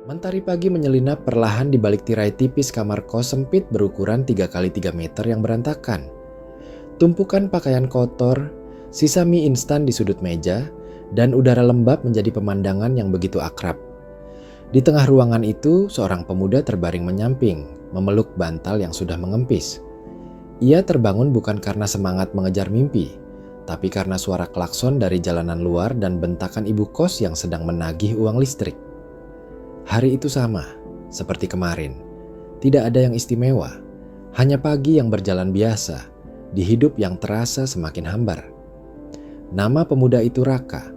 Mentari pagi menyelinap perlahan di balik tirai tipis kamar kos sempit berukuran 3 kali 3 meter yang berantakan. Tumpukan pakaian kotor, sisa mie instan di sudut meja, dan udara lembab menjadi pemandangan yang begitu akrab. Di tengah ruangan itu, seorang pemuda terbaring menyamping, memeluk bantal yang sudah mengempis. Ia terbangun bukan karena semangat mengejar mimpi, tapi karena suara klakson dari jalanan luar dan bentakan ibu kos yang sedang menagih uang listrik. Hari itu sama, seperti kemarin. Tidak ada yang istimewa, hanya pagi yang berjalan biasa, di hidup yang terasa semakin hambar. Nama pemuda itu Raka.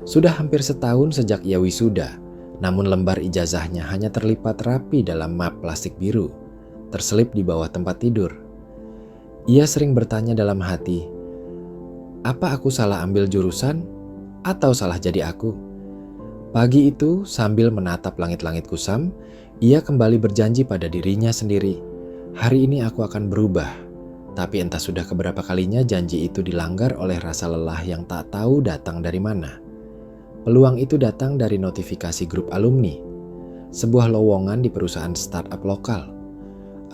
Sudah hampir setahun sejak ia wisuda, namun lembar ijazahnya hanya terlipat rapi dalam map plastik biru, terselip di bawah tempat tidur. Ia sering bertanya dalam hati, apa aku salah ambil jurusan atau salah jadi aku? Pagi itu, sambil menatap langit-langit kusam, ia kembali berjanji pada dirinya sendiri. Hari ini aku akan berubah. Tapi entah sudah keberapa kalinya janji itu dilanggar oleh rasa lelah yang tak tahu datang dari mana. Peluang itu datang dari notifikasi grup alumni, sebuah lowongan di perusahaan startup lokal.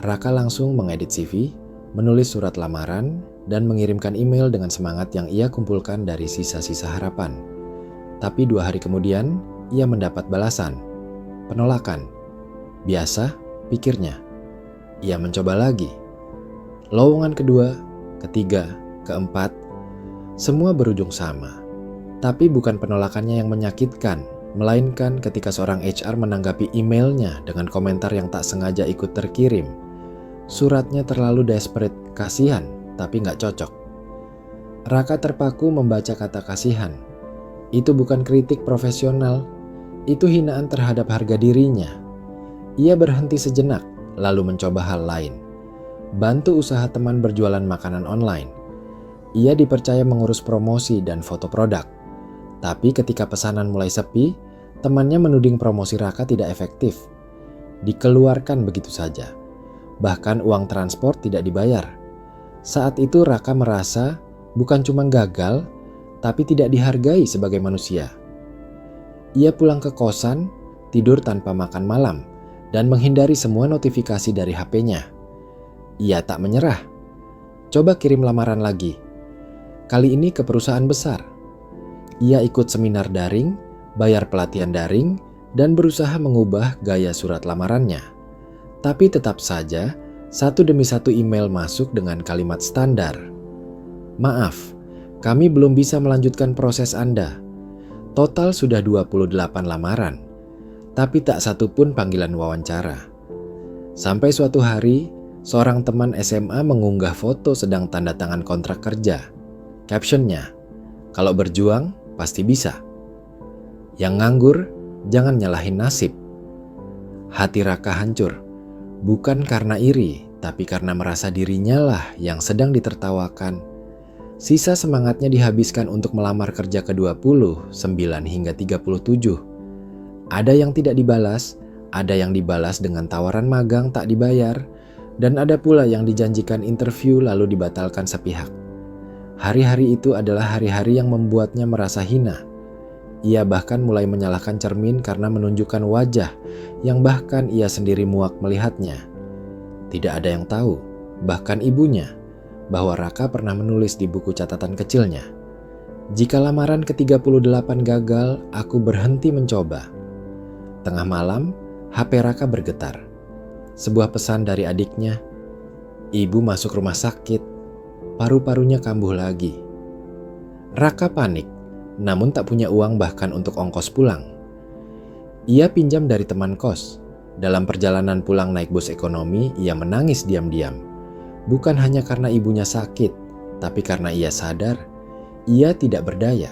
Raka langsung mengedit CV, menulis surat lamaran, dan mengirimkan email dengan semangat yang ia kumpulkan dari sisa-sisa harapan. Tapi 2 hari kemudian, ia mendapat balasan, penolakan. Biasa, pikirnya. Ia mencoba lagi. Lowongan kedua, ketiga, keempat, semua berujung sama. Tapi bukan penolakannya yang menyakitkan, melainkan ketika seorang HR menanggapi emailnya dengan komentar yang tak sengaja ikut terkirim. Suratnya terlalu desperate, kasihan, tapi nggak cocok. Raka terpaku membaca kata kasihan. Itu bukan kritik profesional, itu hinaan terhadap harga dirinya. Ia berhenti sejenak, lalu mencoba hal lain. Bantu usaha teman berjualan makanan online. Ia dipercaya mengurus promosi dan foto produk. Tapi ketika pesanan mulai sepi, temannya menuding promosi Raka tidak efektif. Dikeluarkan begitu saja. Bahkan uang transport tidak dibayar. Saat itu Raka merasa bukan cuma gagal, tapi tidak dihargai sebagai manusia. Ia pulang ke kosan, tidur tanpa makan malam, dan menghindari semua notifikasi dari HP-nya. Ia tak menyerah. Coba kirim lamaran lagi. Kali ini ke perusahaan besar. Ia ikut seminar daring, bayar pelatihan daring, dan berusaha mengubah gaya surat lamarannya. Tapi tetap saja, satu demi satu email masuk dengan kalimat standar. Maaf, kami belum bisa melanjutkan proses Anda. Total sudah 28 lamaran, tapi tak satu pun panggilan wawancara. Sampai suatu hari, seorang teman SMA mengunggah foto sedang tanda tangan kontrak kerja. Captionnya, kalau berjuang pasti bisa. Yang nganggur, jangan nyalahin nasib. Hati Raka hancur, bukan karena iri, tapi karena merasa dirinya lah yang sedang ditertawakan. Sisa semangatnya dihabiskan untuk melamar kerja ke-20, 9 hingga 37. Ada yang tidak dibalas, ada yang dibalas dengan tawaran magang tak dibayar, dan ada pula yang dijanjikan interview lalu dibatalkan sepihak. Hari-hari itu adalah hari-hari yang membuatnya merasa hina. Ia bahkan mulai menyalahkan cermin karena menunjukkan wajah yang bahkan ia sendiri muak melihatnya. Tidak ada yang tahu, bahkan ibunya, bahwa Raka pernah menulis di buku catatan kecilnya, jika lamaran ke-38 gagal, aku berhenti mencoba. Tengah malam, HP Raka bergetar. Sebuah pesan dari adiknya, ibu masuk rumah sakit, paru-parunya kambuh lagi. Raka panik, namun tak punya uang bahkan untuk ongkos pulang. Ia pinjam dari teman kos. Dalam perjalanan pulang naik bus ekonomi, ia menangis diam-diam. Bukan hanya karena ibunya sakit, tapi karena ia sadar ia tidak berdaya.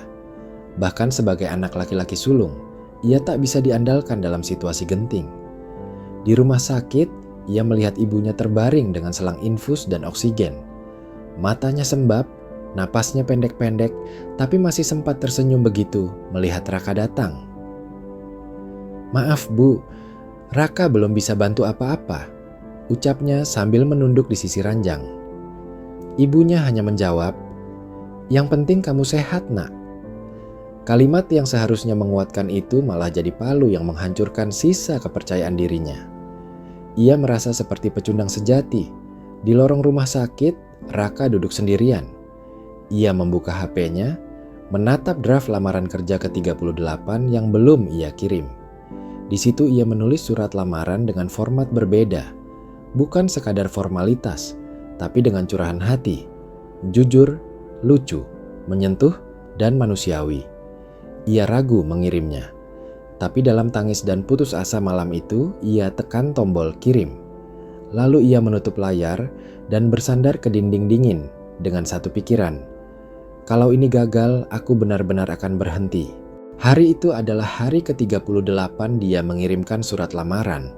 Bahkan sebagai anak laki-laki sulung, ia tak bisa diandalkan dalam situasi genting. Di rumah sakit, ia melihat ibunya terbaring dengan selang infus dan oksigen. Matanya sembab, napasnya pendek-pendek, tapi masih sempat tersenyum begitu melihat Raka datang. Maaf Bu, Raka belum bisa bantu apa-apa, ucapnya sambil menunduk di sisi ranjang. Ibunya hanya menjawab, yang penting kamu sehat nak. Kalimat yang seharusnya menguatkan itu malah jadi palu yang menghancurkan sisa kepercayaan dirinya. Ia merasa seperti pecundang sejati. Di lorong rumah sakit, Raka duduk sendirian. Ia membuka HP-nya, menatap draft lamaran kerja ke-38 yang belum ia kirim. Di situ ia menulis surat lamaran dengan format berbeda. Bukan sekadar formalitas, tapi dengan curahan hati. Jujur, lucu, menyentuh, dan manusiawi. Ia ragu mengirimnya. Tapi dalam tangis dan putus asa malam itu, ia tekan tombol kirim. Lalu ia menutup layar dan bersandar ke dinding dingin dengan satu pikiran. Kalau ini gagal, aku benar-benar akan berhenti. Hari itu adalah hari ke-38 dia mengirimkan surat lamaran.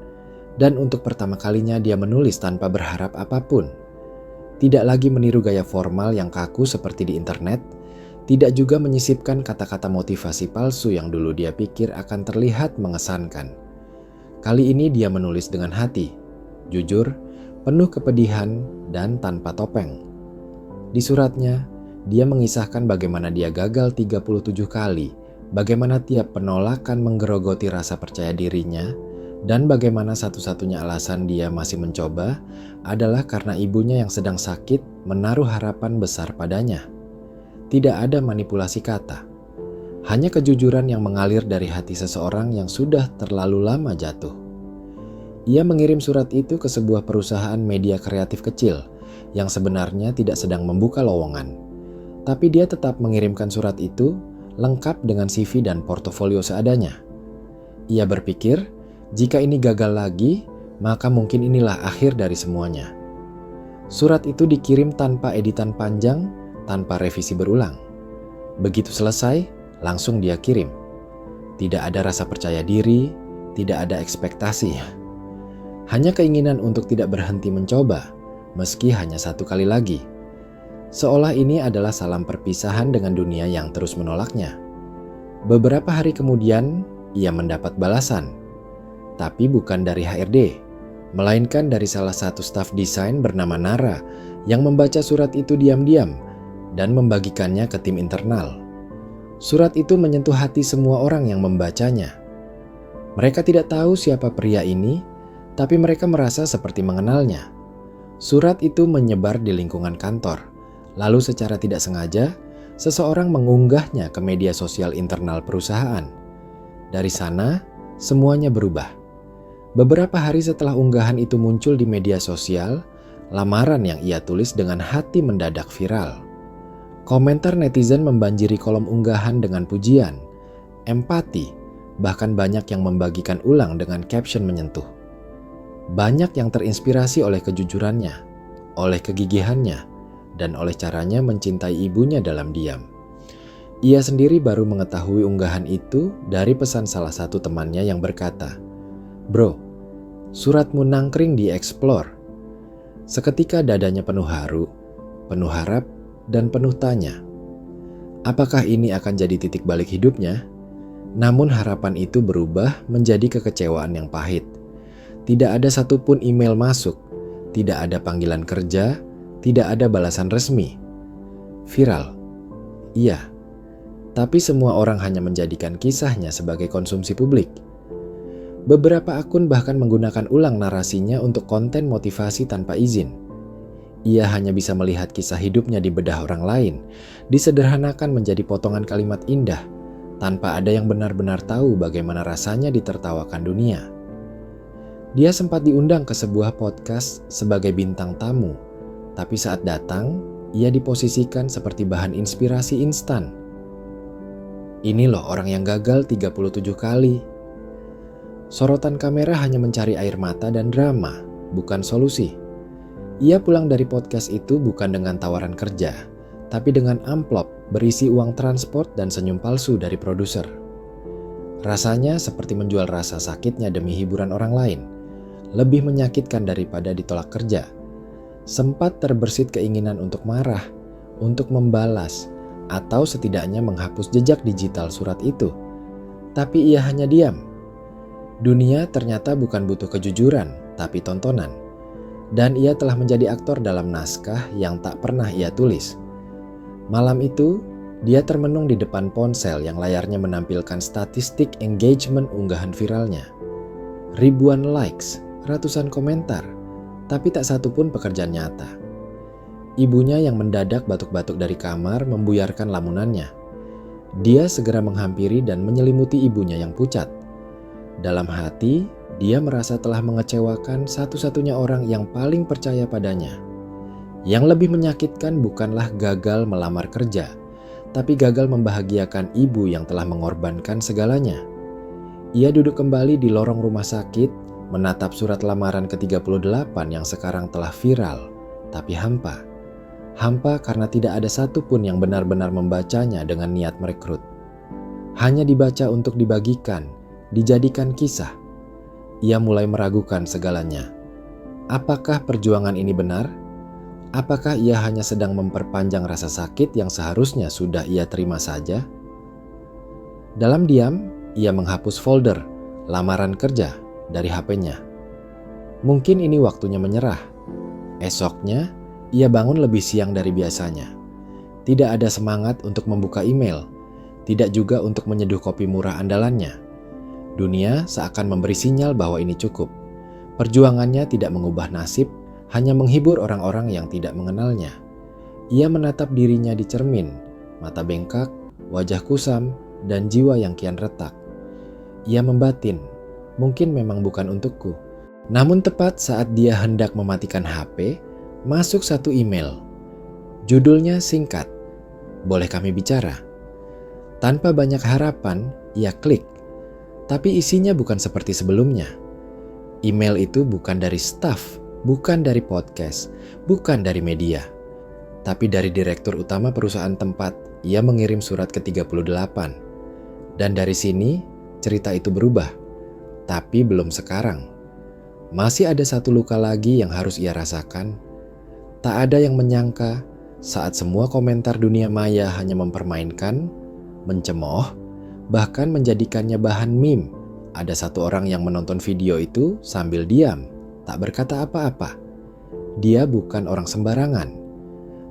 Dan untuk pertama kalinya dia menulis tanpa berharap apapun. Tidak lagi meniru gaya formal yang kaku seperti di internet. Tidak juga menyisipkan kata-kata motivasi palsu yang dulu dia pikir akan terlihat mengesankan. Kali ini dia menulis dengan hati, jujur, penuh kepedihan, dan tanpa topeng. Di suratnya, dia mengisahkan bagaimana dia gagal 37 kali, bagaimana tiap penolakan menggerogoti rasa percaya dirinya, dan bagaimana satu-satunya alasan dia masih mencoba adalah karena ibunya yang sedang sakit menaruh harapan besar padanya. Tidak ada manipulasi kata, hanya kejujuran yang mengalir dari hati seseorang yang sudah terlalu lama jatuh. Ia mengirim surat itu ke sebuah perusahaan media kreatif kecil yang sebenarnya tidak sedang membuka lowongan. Tapi dia tetap mengirimkan surat itu lengkap dengan CV dan portofolio seadanya. Ia berpikir, jika ini gagal lagi, maka mungkin inilah akhir dari semuanya. Surat itu dikirim tanpa editan panjang, tanpa revisi berulang. Begitu selesai, langsung dia kirim. Tidak ada rasa percaya diri, tidak ada ekspektasi. Hanya keinginan untuk tidak berhenti mencoba, meski hanya satu kali lagi. Seolah ini adalah salam perpisahan dengan dunia yang terus menolaknya. Beberapa hari kemudian, ia mendapat balasan. Tapi bukan dari HRD, melainkan dari salah satu staf desain bernama Nara yang membaca surat itu diam-diam dan membagikannya ke tim internal. Surat itu menyentuh hati semua orang yang membacanya. Mereka tidak tahu siapa pria ini, tapi mereka merasa seperti mengenalnya. Surat itu menyebar di lingkungan kantor, lalu secara tidak sengaja, seseorang mengunggahnya ke media sosial internal perusahaan. Dari sana, semuanya berubah. Beberapa hari setelah unggahan itu muncul di media sosial, lamaran yang ia tulis dengan hati mendadak viral. Komentar netizen membanjiri kolom unggahan dengan pujian, empati, bahkan banyak yang membagikan ulang dengan caption menyentuh. Banyak yang terinspirasi oleh kejujurannya, oleh kegigihannya, dan oleh caranya mencintai ibunya dalam diam. Ia sendiri baru mengetahui unggahan itu dari pesan salah satu temannya yang berkata, "Bro, suratmu nangkring di Explore." Seketika dadanya penuh haru, penuh harap, dan penuh tanya. Apakah ini akan jadi titik balik hidupnya? Namun harapan itu berubah menjadi kekecewaan yang pahit. Tidak ada satupun email masuk, tidak ada panggilan kerja, tidak ada balasan resmi. Viral. Iya. Tapi semua orang hanya menjadikan kisahnya sebagai konsumsi publik. Beberapa akun bahkan menggunakan ulang narasinya untuk konten motivasi tanpa izin. Ia hanya bisa melihat kisah hidupnya di bedah orang lain, disederhanakan menjadi potongan kalimat indah, tanpa ada yang benar-benar tahu bagaimana rasanya ditertawakan dunia. Dia sempat diundang ke sebuah podcast sebagai bintang tamu, tapi saat datang, ia diposisikan seperti bahan inspirasi instan. Ini loh orang yang gagal 37 kali. Sorotan kamera hanya mencari air mata dan drama, bukan solusi. Ia pulang dari podcast itu bukan dengan tawaran kerja, tapi dengan amplop berisi uang transport dan senyum palsu dari produser. Rasanya seperti menjual rasa sakitnya demi hiburan orang lain, lebih menyakitkan daripada ditolak kerja. Sempat terbersit keinginan untuk marah, untuk membalas, atau setidaknya menghapus jejak digital surat itu. Tapi ia hanya diam. Dunia ternyata bukan butuh kejujuran, tapi tontonan. Dan ia telah menjadi aktor dalam naskah yang tak pernah ia tulis. Malam itu, Dia termenung di depan ponsel yang layarnya menampilkan statistik engagement unggahan viralnya. Ribuan likes, ratusan komentar, tapi tak satu pun pekerjaan nyata. Ibunya yang mendadak batuk-batuk dari kamar membuyarkan lamunannya. Dia segera menghampiri dan menyelimuti ibunya yang pucat. Dalam hati, dia merasa telah mengecewakan satu-satunya orang yang paling percaya padanya. Yang lebih menyakitkan bukanlah gagal melamar kerja, tapi gagal membahagiakan ibu yang telah mengorbankan segalanya. Ia duduk kembali di lorong rumah sakit, menatap surat lamaran ke-38 yang sekarang telah viral, tapi hampa. Hampa karena tidak ada satupun yang benar-benar membacanya dengan niat merekrut. Hanya dibaca untuk dibagikan, dijadikan kisah. Ia mulai meragukan segalanya. Apakah perjuangan ini benar? Apakah ia hanya sedang memperpanjang rasa sakit yang seharusnya sudah ia terima saja? Dalam diam, ia menghapus folder lamaran kerja dari HP-nya. Mungkin ini waktunya menyerah. Esoknya, ia bangun lebih siang dari biasanya. Tidak ada semangat untuk membuka email, tidak juga untuk menyeduh kopi murah andalannya. Dunia seakan memberi sinyal bahwa ini cukup. Perjuangannya tidak mengubah nasib, hanya menghibur orang-orang yang tidak mengenalnya. Ia menatap dirinya di cermin, mata bengkak, wajah kusam, dan jiwa yang kian retak. Ia membatin, mungkin memang bukan untukku. Namun tepat saat dia hendak mematikan HP, masuk satu email. Judulnya singkat, "Boleh kami bicara?" Tanpa banyak harapan, ia klik. Tapi isinya bukan seperti sebelumnya. Email itu bukan dari staf, bukan dari podcast, bukan dari media. Tapi dari direktur utama perusahaan tempat ia mengirim surat ke-38. Dan dari sini, cerita itu berubah, tapi belum sekarang. Masih ada satu luka lagi yang harus ia rasakan. Tak ada yang menyangka saat semua komentar dunia maya hanya mempermainkan, mencemooh, bahkan menjadikannya bahan meme. Ada satu orang yang menonton video itu sambil diam, tak berkata apa-apa. Dia bukan orang sembarangan.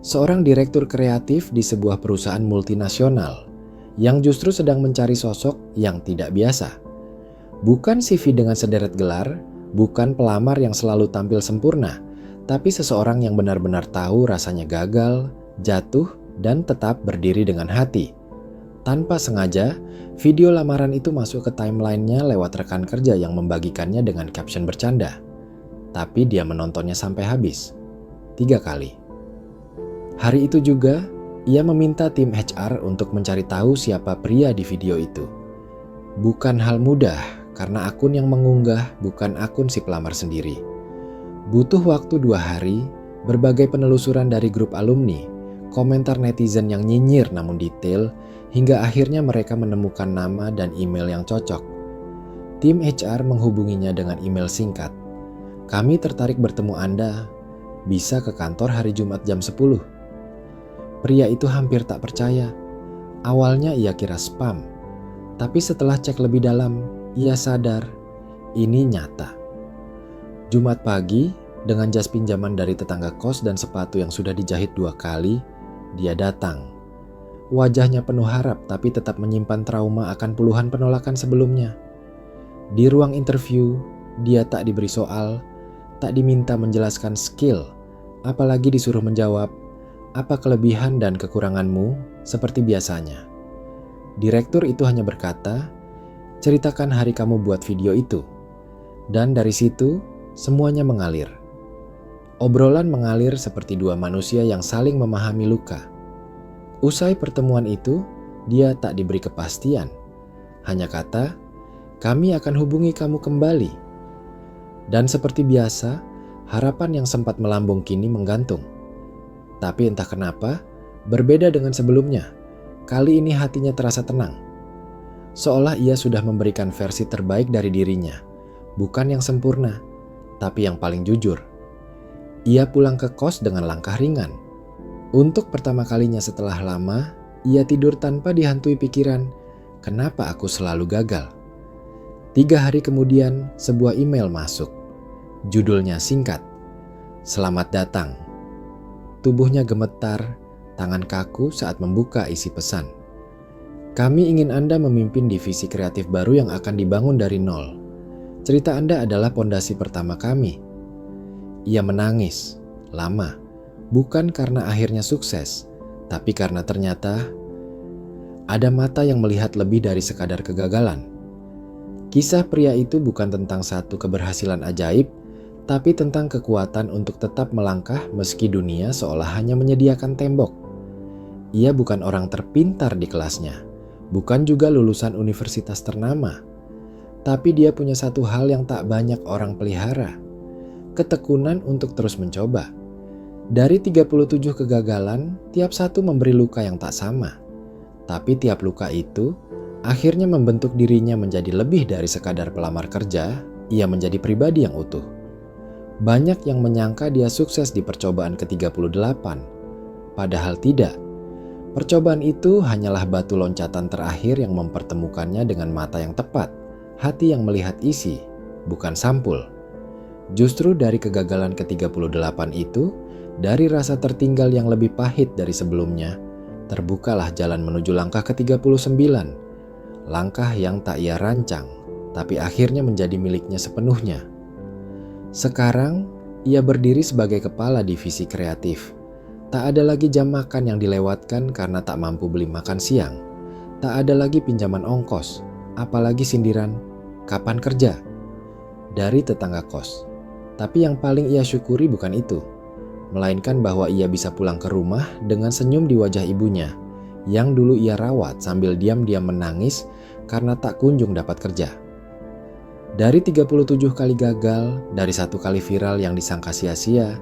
Seorang direktur kreatif di sebuah perusahaan multinasional yang justru sedang mencari sosok yang tidak biasa. Bukan CV dengan sederet gelar, bukan pelamar yang selalu tampil sempurna, tapi seseorang yang benar-benar tahu rasanya gagal, jatuh, dan tetap berdiri dengan hati. Tanpa sengaja, video lamaran itu masuk ke timeline-nya lewat rekan kerja yang membagikannya dengan caption bercanda. Tapi dia menontonnya sampai habis. 3 kali. Hari itu juga, ia meminta tim HR untuk mencari tahu siapa pria di video itu. Bukan hal mudah karena akun yang mengunggah bukan akun si pelamar sendiri. Butuh waktu 2 hari, berbagai penelusuran dari grup alumni, komentar netizen yang nyinyir namun detail, hingga akhirnya mereka menemukan nama dan email yang cocok. Tim HR menghubunginya dengan email singkat. "Kami tertarik bertemu Anda. Bisa ke kantor hari Jumat jam 10. Pria itu hampir tak percaya. Awalnya ia kira spam, tapi setelah cek lebih dalam, ia sadar ini nyata. Jumat pagi, dengan jas pinjaman dari tetangga kos dan sepatu yang sudah dijahit 2 kali, dia datang. Wajahnya penuh harap tapi tetap menyimpan trauma akan puluhan penolakan sebelumnya. Di ruang interview, dia tak diberi soal, tak diminta menjelaskan skill, apalagi disuruh menjawab, "Apa kelebihan dan kekuranganmu?" seperti biasanya. Direktur itu hanya berkata, "Ceritakan hari kamu buat video itu." Dan dari situ, semuanya mengalir. Obrolan mengalir seperti 2 manusia yang saling memahami luka. Usai pertemuan itu, dia tak diberi kepastian. Hanya kata, "Kami akan hubungi kamu kembali." Dan seperti biasa, harapan yang sempat melambung kini menggantung. Tapi entah kenapa, berbeda dengan sebelumnya. Kali ini hatinya terasa tenang. Seolah ia sudah memberikan versi terbaik dari dirinya. Bukan yang sempurna, tapi yang paling jujur. Ia pulang ke kos dengan langkah ringan. Untuk pertama kalinya setelah lama, ia tidur tanpa dihantui pikiran, "Kenapa aku selalu gagal?" 3 hari kemudian, sebuah email masuk. Judulnya singkat, "Selamat datang." Tubuhnya gemetar, tangan kaku saat membuka isi pesan. Kami ingin Anda memimpin divisi kreatif baru yang akan dibangun dari nol. Cerita Anda adalah pondasi pertama kami. Ia menangis, lama, bukan karena akhirnya sukses, tapi karena ternyata ada mata yang melihat lebih dari sekadar kegagalan. Kisah pria itu bukan tentang satu keberhasilan ajaib, tapi tentang kekuatan untuk tetap melangkah meski dunia seolah hanya menyediakan tembok. Ia bukan orang terpintar di kelasnya, bukan juga lulusan universitas ternama, tapi dia punya satu hal yang tak banyak orang pelihara, ketekunan untuk terus mencoba. Dari 37 kegagalan, tiap satu memberi luka yang tak sama, tapi tiap luka itu akhirnya membentuk dirinya menjadi lebih dari sekadar pelamar kerja. Ia menjadi pribadi yang utuh. Banyak yang menyangka dia sukses di percobaan ke-38, padahal tidak. Percobaan itu hanyalah batu loncatan terakhir yang mempertemukannya dengan mata yang tepat, hati yang melihat isi, bukan sampul. Justru dari kegagalan ke-38 itu, dari rasa tertinggal yang lebih pahit dari sebelumnya, terbukalah jalan menuju langkah ke-39. Langkah yang tak ia rancang, tapi akhirnya menjadi miliknya sepenuhnya. Sekarang, ia berdiri sebagai kepala divisi kreatif. Tak ada lagi jam makan yang dilewatkan karena tak mampu beli makan siang. Tak ada lagi pinjaman ongkos, apalagi sindiran, "Kapan kerja?" dari tetangga kos. Tapi yang paling ia syukuri bukan itu, melainkan bahwa ia bisa pulang ke rumah dengan senyum di wajah ibunya, yang dulu ia rawat sambil diam-diam menangis karena tak kunjung dapat kerja. Dari 37 kali gagal, dari 1 kali viral yang disangka sia-sia,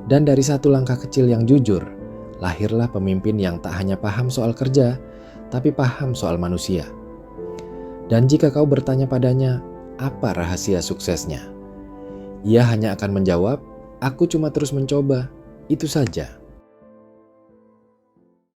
dan dari 1 langkah kecil yang jujur, lahirlah pemimpin yang tak hanya paham soal kerja, tapi paham soal manusia. Dan jika kau bertanya padanya, apa rahasia suksesnya? Ia hanya akan menjawab, "Aku cuma terus mencoba." Itu saja.